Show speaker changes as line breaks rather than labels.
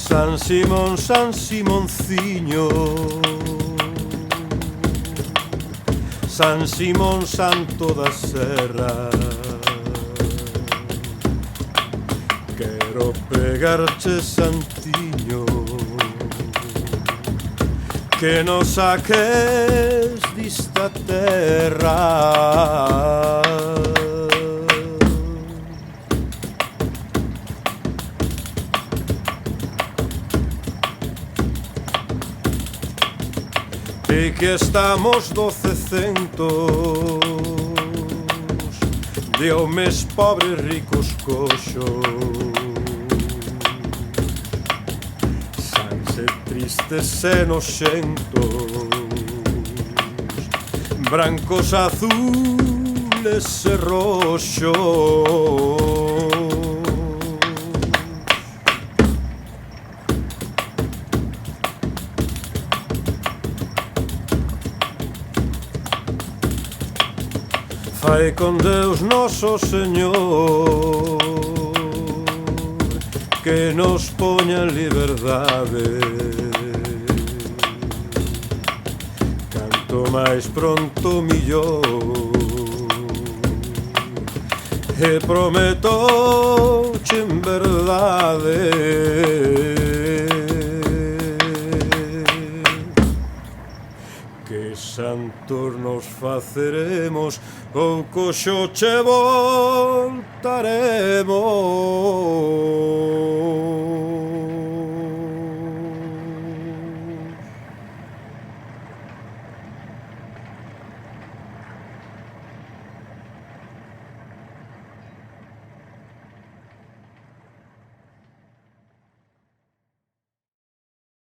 San Simonciño, San Simón Santo da Serra, quero pegarche santiño, que nos saques dista terra. E que estamos 1200 de homes pobres, ricos, coxos, sans e tristes e noxentos, brancos, azules e roxos. Fai con Deus noso Señor que nos poña en liberdade. Canto máis pronto millor, e prometoche en verdade que santos nos faceremos, ou coxo che voltaremos.